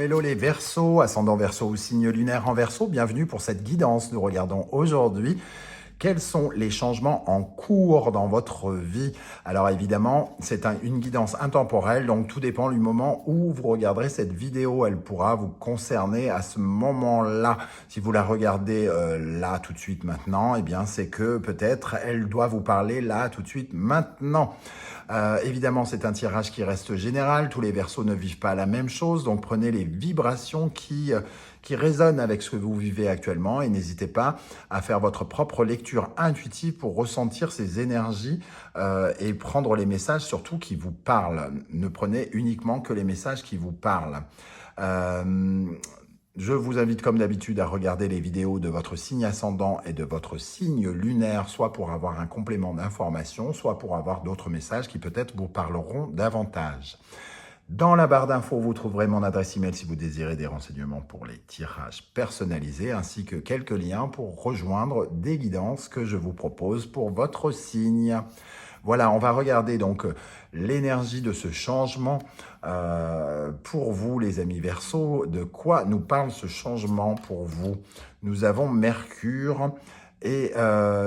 hello les Verseaux, ascendant Verseau ou signe lunaire en Verseau, bienvenue pour cette guidance. Nous regardons aujourd'hui quels sont les changements en cours dans votre vie. Alors évidemment, c'est une guidance intemporelle, donc tout dépend du moment où vous regarderez cette vidéo. Elle pourra vous concerner à ce moment-là. Si vous la regardez là tout de suite maintenant, eh bien c'est que peut-être elle doit vous parler là tout de suite maintenant. Évidemment, c'est un tirage qui reste général. Tous les Verseaux ne vivent pas la même chose, donc prenez les vibrations qui résonnent avec ce que vous vivez actuellement et n'hésitez pas à faire votre propre lecture intuitive pour ressentir ces énergies et prendre les messages surtout qui vous parlent. Ne prenez uniquement que les messages qui vous parlent. Je vous invite comme d'habitude à regarder les vidéos de votre signe ascendant et de votre signe lunaire, soit pour avoir un complément d'information, soit pour avoir d'autres messages qui peut-être vous parleront davantage. Dans la barre d'infos, vous trouverez mon adresse email si vous désirez des renseignements pour les tirages personnalisés, ainsi que quelques liens pour rejoindre des guidances que je vous propose pour votre signe. Voilà, on va regarder donc l'énergie de ce changement pour vous, les amis Verseaux. De quoi nous parle ce changement pour vous? Nous avons Mercure et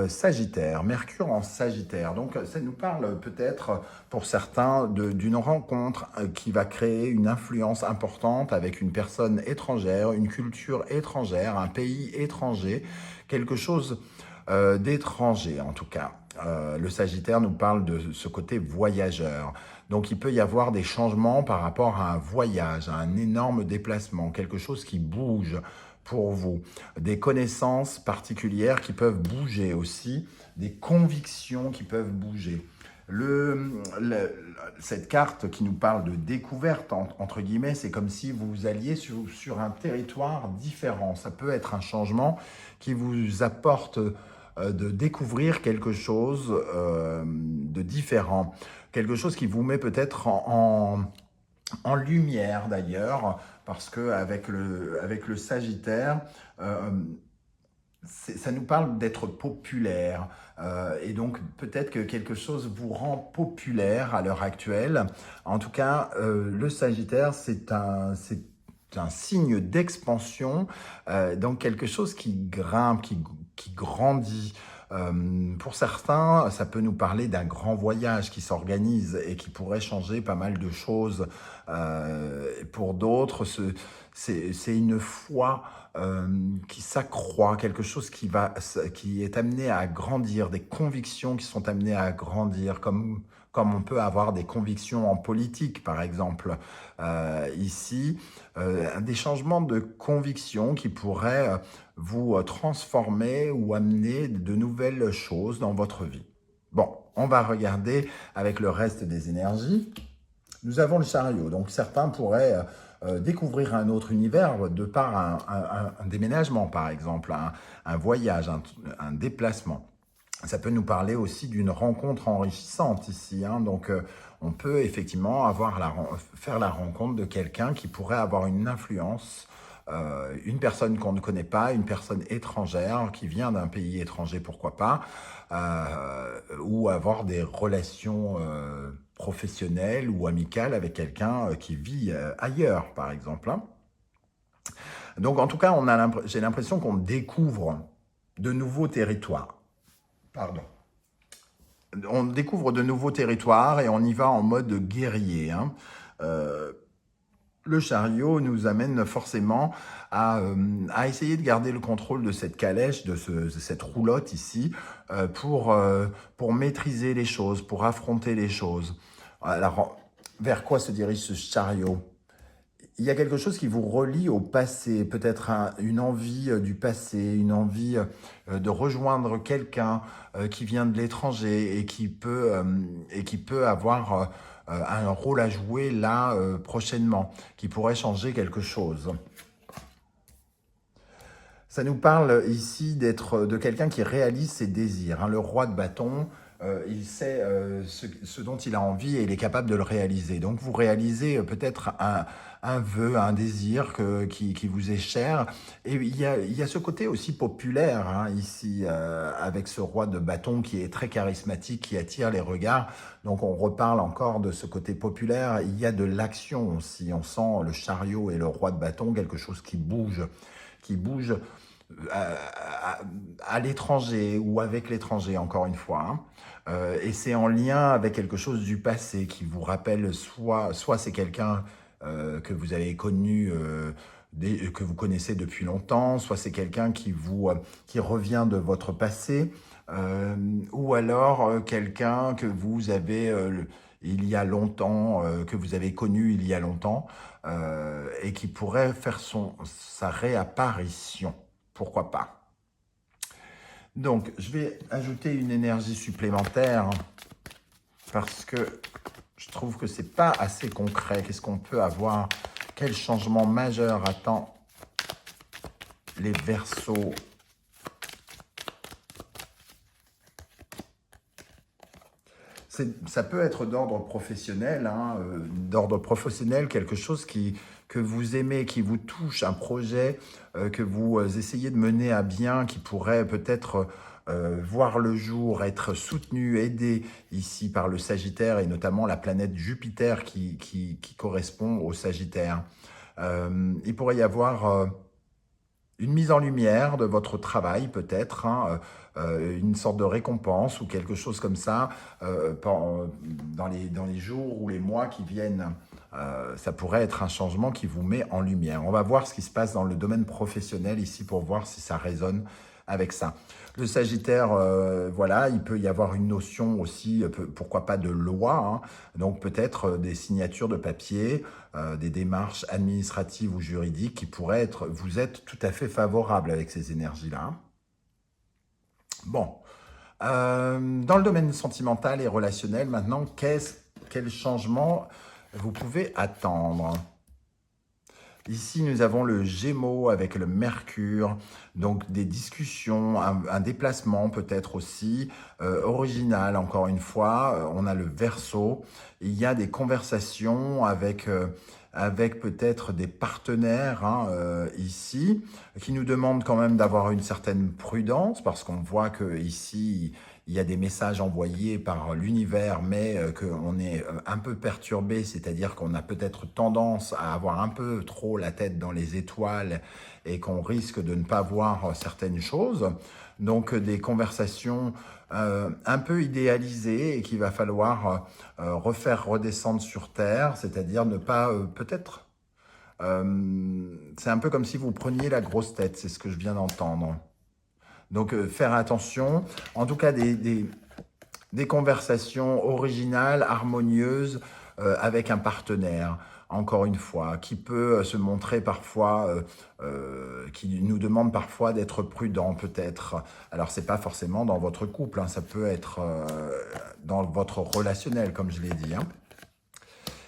Sagittaire, Mercure en Sagittaire. Donc ça nous parle peut-être pour certains d'une rencontre qui va créer une influence importante avec une personne étrangère, une culture étrangère, un pays étranger, quelque chose d'étranger en tout cas. Le Sagittaire nous parle de ce côté voyageur. Donc il peut y avoir des changements par rapport à un voyage, à un énorme déplacement, quelque chose qui bouge pour vous, des connaissances particulières qui peuvent bouger aussi, des convictions qui peuvent bouger. Cette carte qui nous parle de découverte, entre guillemets, c'est comme si vous alliez sur un territoire différent. Ça peut être un changement qui vous apporte de découvrir quelque chose de différent, quelque chose qui vous met peut-être en lumière d'ailleurs, parce que avec le Sagittaire, ça nous parle d'être populaire, et donc peut-être que quelque chose vous rend populaire à l'heure actuelle. En tout cas, le Sagittaire, c'est un signe d'expansion, donc quelque chose qui grimpe, qui grandit. Pour certains, ça peut nous parler d'un grand voyage qui s'organise et qui pourrait changer pas mal de choses. Pour d'autres, c'est une foi qui s'accroît, quelque chose qui est amené à grandir, des convictions qui sont amenées à grandir, comme on peut avoir des convictions en politique, par exemple. Ici, des changements de convictions qui pourraient vous transformer ou amener de nouvelles choses dans votre vie. Bon, on va regarder avec le reste des énergies. Nous avons le chariot, donc certains pourraient découvrir un autre univers de par un déménagement, par exemple, un voyage, un déplacement. Ça peut nous parler aussi d'une rencontre enrichissante ici, hein. Donc on peut effectivement faire la rencontre de quelqu'un qui pourrait avoir une influence, une personne qu'on ne connaît pas, une personne étrangère qui vient d'un pays étranger, pourquoi pas, ou avoir des relations professionnelles ou amicales avec quelqu'un qui vit ailleurs, par exemple, hein. Donc en tout cas, j'ai l'impression qu'on découvre de nouveaux territoires. Pardon. On découvre de nouveaux territoires et on y va en mode guerrier, hein. Le chariot nous amène forcément à essayer de garder le contrôle de cette calèche, de cette roulotte ici, pour maîtriser les choses, pour affronter les choses. Alors, vers quoi se dirige ce chariot? Il y a quelque chose qui vous relie au passé, peut-être une envie du passé, une envie de rejoindre quelqu'un qui vient de l'étranger et qui peut avoir un rôle à jouer là prochainement, qui pourrait changer quelque chose. Ça nous parle ici de quelqu'un qui réalise ses désirs, hein. Le roi de bâton, il sait ce dont il a envie et il est capable de le réaliser. Donc vous réalisez peut-être un vœu, un désir qui vous est cher. Et il y a ce côté aussi populaire hein, ici, avec ce roi de bâton qui est très charismatique, qui attire les regards. Donc on reparle encore de ce côté populaire. Il y a de l'action aussi. On sent le chariot et le roi de bâton, quelque chose qui bouge à l'étranger ou avec l'étranger, encore une fois. Hein. Et c'est en lien avec quelque chose du passé qui vous rappelle, soit c'est quelqu'un que vous avez connu, que vous connaissez depuis longtemps, soit c'est quelqu'un qui revient de votre passé, ou alors quelqu'un que vous avez il y a longtemps, que vous avez connu il y a longtemps, et qui pourrait faire sa réapparition. Pourquoi pas? Donc, je vais ajouter une énergie supplémentaire parce que je trouve que c'est pas assez concret. Qu'est-ce qu'on peut avoir? Quel changement majeur attend les Verseaux? Ça peut être d'ordre professionnel, hein, quelque chose que vous aimez, qui vous touche, un projet que vous essayez de mener à bien, qui pourrait peut-être voir le jour, être soutenu, aidé ici par le Sagittaire et notamment la planète Jupiter qui correspond au Sagittaire. Il pourrait y avoir une mise en lumière de votre travail peut-être, hein, une sorte de récompense ou quelque chose comme ça dans les jours ou les mois qui viennent. Ça pourrait être un changement qui vous met en lumière. On va voir ce qui se passe dans le domaine professionnel ici pour voir si ça résonne avec ça. Le Sagittaire, voilà, il peut y avoir une notion aussi, pourquoi pas de loi, hein, donc peut-être des signatures de papier, des démarches administratives ou juridiques qui pourraient vous être tout à fait favorables avec ces énergies-là. Bon, dans le domaine sentimental et relationnel, maintenant, quel changement vous pouvez attendre? Ici, nous avons le Gémeaux avec le Mercure, donc des discussions, un déplacement peut-être aussi, original encore une fois. On a le Verseau, il y a des conversations avec peut-être des partenaires hein, ici, qui nous demandent quand même d'avoir une certaine prudence, parce qu'on voit que ici il y a des messages envoyés par l'univers, mais qu'on est un peu perturbé, c'est-à-dire qu'on a peut-être tendance à avoir un peu trop la tête dans les étoiles et qu'on risque de ne pas voir certaines choses. Donc des conversations un peu idéalisées et qu'il va falloir refaire redescendre sur Terre, c'est-à-dire ne pas peut-être... c'est un peu comme si vous preniez la grosse tête, c'est ce que je viens d'entendre. Donc, faire attention. En tout cas, des conversations originales, harmonieuses, avec un partenaire, encore une fois, qui peut se montrer parfois, qui nous demande parfois d'être prudent, peut-être. Alors, c'est pas forcément dans votre couple, hein, ça peut être dans votre relationnel, comme je l'ai dit. Hein.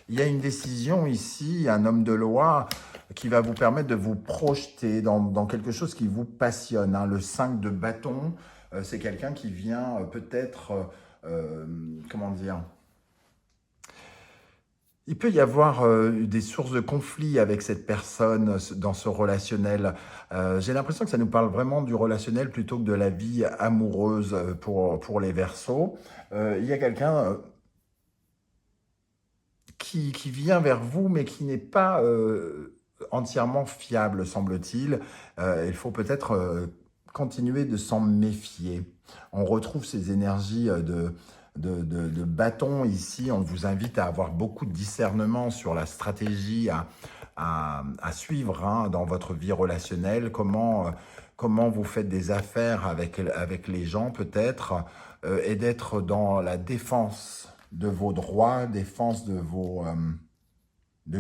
Il y a une décision ici, un homme de loi qui va vous permettre de vous projeter dans quelque chose qui vous passionne. Hein. Le 5 de bâton, c'est quelqu'un qui vient peut-être, comment dire, il peut y avoir des sources de conflits avec cette personne dans ce relationnel. J'ai l'impression que ça nous parle vraiment du relationnel plutôt que de la vie amoureuse pour les Verseaux. Il y a quelqu'un qui vient vers vous, mais qui n'est pas entièrement fiable, semble-t-il. Il faut peut-être continuer de s'en méfier. On retrouve ces énergies de bâton ici. On vous invite à avoir beaucoup de discernement sur la stratégie à suivre hein, dans votre vie relationnelle. Comment vous faites des affaires avec les gens peut-être et d'être dans la défense de vos droits, défense de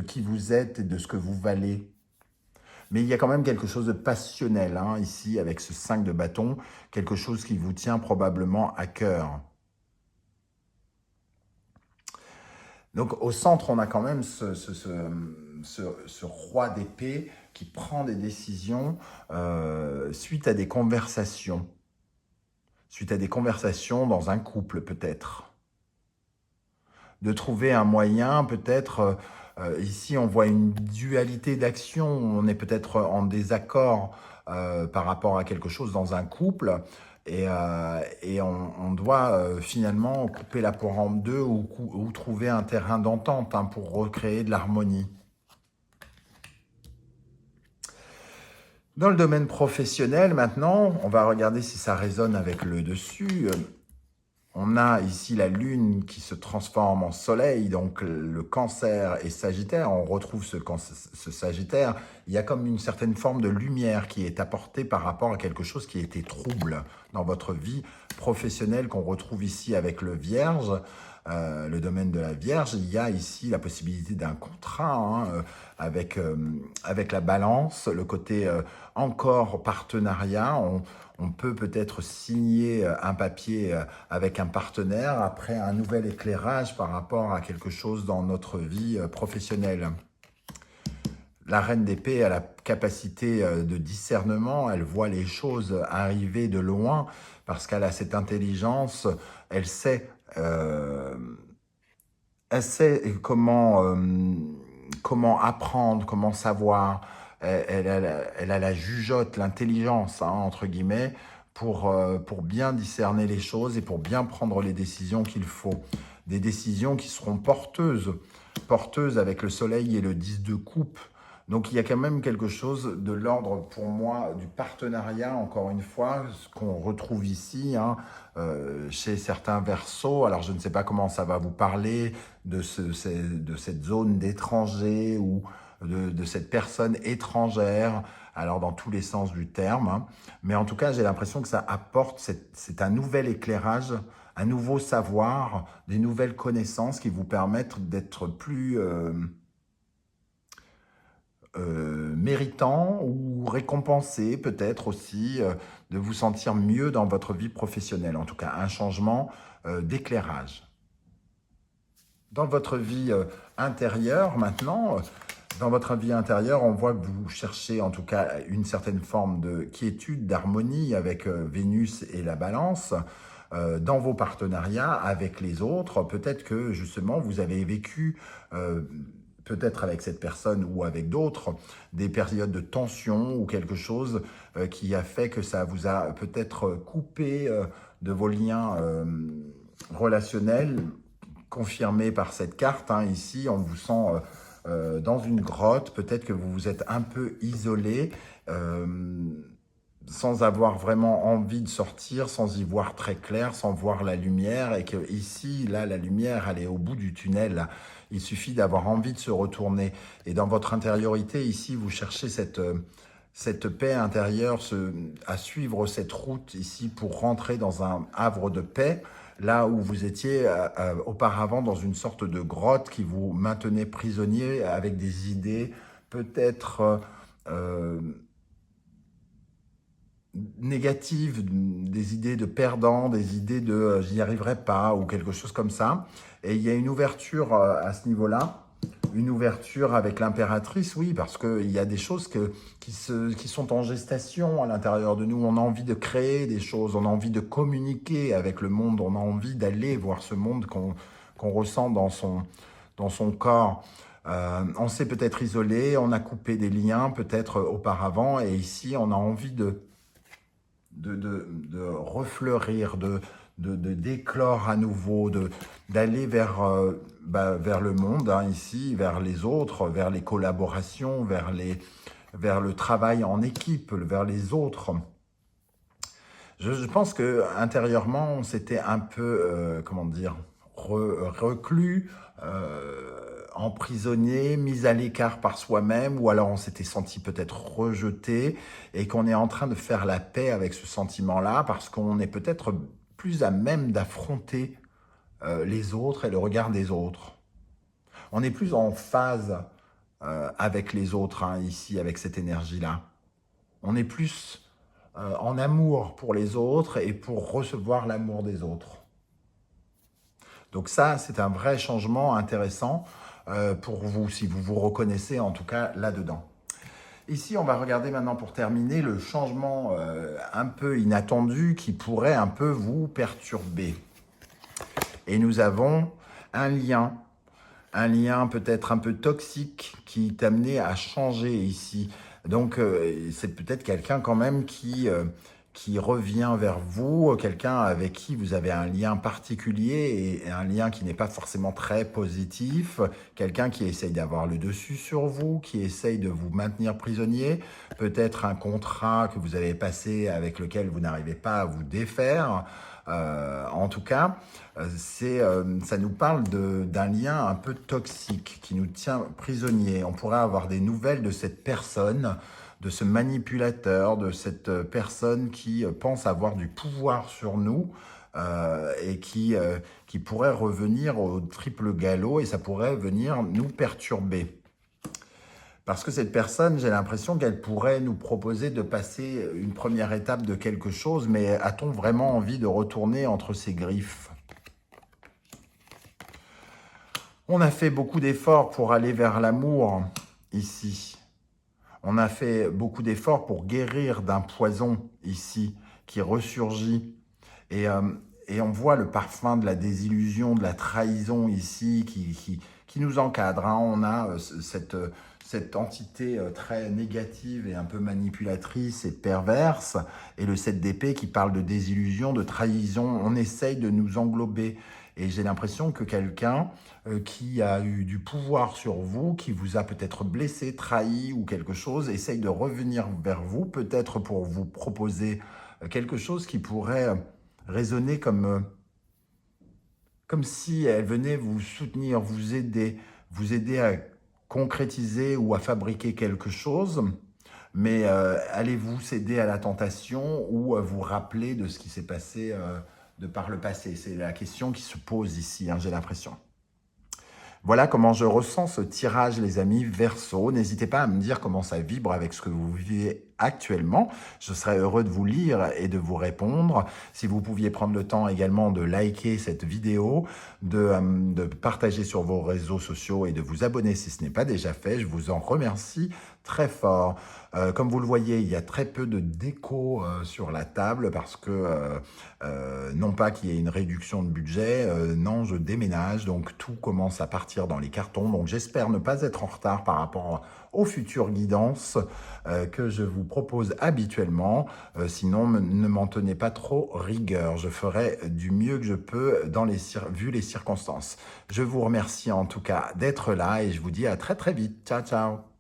qui vous êtes et de ce que vous valez. Mais il y a quand même quelque chose de passionnel hein, ici avec ce 5 de bâton, quelque chose qui vous tient probablement à cœur. Donc au centre, on a quand même ce roi d'épée qui prend des décisions suite à des conversations. suite à des conversations dans un couple peut-être. De trouver un moyen peut-être, ici on voit une dualité d'action, on est peut-être en désaccord par rapport à quelque chose dans un couple, et on doit finalement couper la poire en deux ou trouver un terrain d'entente hein, pour recréer de l'harmonie. Dans le domaine professionnel, maintenant, on va regarder si ça résonne avec le dessus. On a ici la Lune qui se transforme en Soleil, donc le Cancer et Sagittaire. On retrouve ce Sagittaire. Il y a comme une certaine forme de lumière qui est apportée par rapport à quelque chose qui était trouble dans votre vie professionnelle qu'on retrouve ici avec le Vierge. Le domaine de la Vierge, il y a ici la possibilité d'un contrat hein, avec la Balance, le côté encore partenariat. On peut peut-être signer un papier avec un partenaire après un nouvel éclairage par rapport à quelque chose dans notre vie professionnelle. La reine d'épée a la capacité de discernement, elle voit les choses arriver de loin parce qu'elle a cette intelligence, elle sait comment apprendre, comment savoir. Elle a la jugeote, l'intelligence, hein, entre guillemets, pour bien discerner les choses et pour bien prendre les décisions qu'il faut. Des décisions qui seront porteuses avec le soleil et le 10 de coupe. Donc il y a quand même quelque chose de l'ordre pour moi du partenariat, encore une fois, ce qu'on retrouve ici hein, chez certains Verseaux. Alors je ne sais pas comment ça va vous parler de cette zone d'étranger ou de cette personne étrangère, alors dans tous les sens du terme. Hein. Mais en tout cas, j'ai l'impression que ça apporte, c'est un nouvel éclairage, un nouveau savoir, des nouvelles connaissances qui vous permettent d'être plus méritant ou récompensé peut-être aussi, de vous sentir mieux dans votre vie professionnelle. En tout cas, un changement d'éclairage. Dans votre vie intérieure maintenant, dans votre vie intérieure, on voit que vous cherchez en tout cas une certaine forme de quiétude, d'harmonie avec Vénus et la Balance. Dans vos partenariats avec les autres, peut-être que justement vous avez vécu, peut-être avec cette personne ou avec d'autres, des périodes de tension ou quelque chose qui a fait que ça vous a peut-être coupé de vos liens relationnels, confirmé par cette carte. Hein, ici, on vous sent dans une grotte, peut-être que vous vous êtes un peu isolé, sans avoir vraiment envie de sortir, sans y voir très clair, sans voir la lumière, et que ici, là, la lumière, elle est au bout du tunnel. Il suffit d'avoir envie de se retourner. Et dans votre intériorité, ici, vous cherchez cette paix intérieure, à suivre cette route ici pour rentrer dans un havre de paix, là où vous étiez auparavant dans une sorte de grotte qui vous maintenait prisonnier avec des idées peut-être négatives, des idées de perdant, des idées de j'y arriverai pas ou quelque chose comme ça. Et il y a une ouverture à ce niveau-là, une ouverture avec l'impératrice, oui, parce qu'il y a des choses qui sont en gestation à l'intérieur de nous. On a envie de créer des choses, on a envie de communiquer avec le monde, on a envie d'aller voir ce monde qu'on ressent dans son corps. On s'est peut-être isolé, on a coupé des liens peut-être auparavant, et ici on a envie de refleurir, de d'éclore à nouveau, d'aller vers le monde, hein, ici, vers les autres, vers les collaborations, vers le travail en équipe, vers les autres. Je pense que intérieurement, on s'était un peu, comment dire, reclus, emprisonné, mis à l'écart par soi-même, ou alors on s'était senti peut-être rejeté, et qu'on est en train de faire la paix avec ce sentiment-là, parce qu'on est peut-être plus à même d'affronter les autres et le regard des autres. On est plus en phase avec les autres, hein, ici, avec cette énergie-là. On est plus en amour pour les autres et pour recevoir l'amour des autres. Donc ça, c'est un vrai changement intéressant pour vous, si vous vous reconnaissez en tout cas là-dedans. Ici, on va regarder maintenant pour terminer le changement un peu inattendu qui pourrait un peu vous perturber. Et nous avons un lien peut-être un peu toxique qui t'amenait à changer ici. Donc, c'est peut-être quelqu'un quand même qui revient vers vous, quelqu'un avec qui vous avez un lien particulier et un lien qui n'est pas forcément très positif, quelqu'un qui essaye d'avoir le dessus sur vous, qui essaye de vous maintenir prisonnier, peut-être un contrat que vous avez passé avec lequel vous n'arrivez pas à vous défaire. En tout cas, ça nous parle d'un lien un peu toxique qui nous tient prisonniers. On pourrait avoir des nouvelles de cette personne, de ce manipulateur, de cette personne qui pense avoir du pouvoir sur nous et qui pourrait revenir au triple galop et ça pourrait venir nous perturber. Parce que cette personne, j'ai l'impression qu'elle pourrait nous proposer de passer une première étape de quelque chose, mais a-t-on vraiment envie de retourner entre ses griffes? On a fait beaucoup d'efforts pour aller vers l'amour ici. On a fait beaucoup d'efforts pour guérir d'un poison ici qui ressurgit. Et on voit le parfum de la désillusion, de la trahison ici qui nous encadre. Hein. On a cette entité très négative et un peu manipulatrice et perverse. Et le 7 d'épée qui parle de désillusion, de trahison. On essaye de nous englober. Et j'ai l'impression que quelqu'un qui a eu du pouvoir sur vous, qui vous a peut-être blessé, trahi ou quelque chose, essaye de revenir vers vous, peut-être pour vous proposer quelque chose qui pourrait résonner comme si elle venait vous soutenir, vous aider à concrétiser ou à fabriquer quelque chose. Mais allez-vous céder à la tentation ou vous rappeler de ce qui s'est passé de par le passé? C'est la question qui se pose ici, hein, j'ai l'impression. Voilà comment je ressens ce tirage, les amis, Verseau. N'hésitez pas à me dire comment ça vibre avec ce que vous vivez actuellement. Je serais heureux de vous lire et de vous répondre. Si vous pouviez prendre le temps également de liker cette vidéo, de partager sur vos réseaux sociaux et de vous abonner si ce n'est pas déjà fait, je vous en remercie très fort. Comme vous le voyez, il y a très peu de déco sur la table parce que non pas qu'il y ait une réduction de budget, non, je déménage, donc tout commence à partir dans les cartons. Donc j'espère ne pas être en retard par rapport aux futures guidances que je vous propose habituellement. Sinon, ne m'en tenez pas trop rigueur. Je ferai du mieux que je peux vu les circonstances. Je vous remercie en tout cas d'être là et je vous dis à très très vite. Ciao, ciao.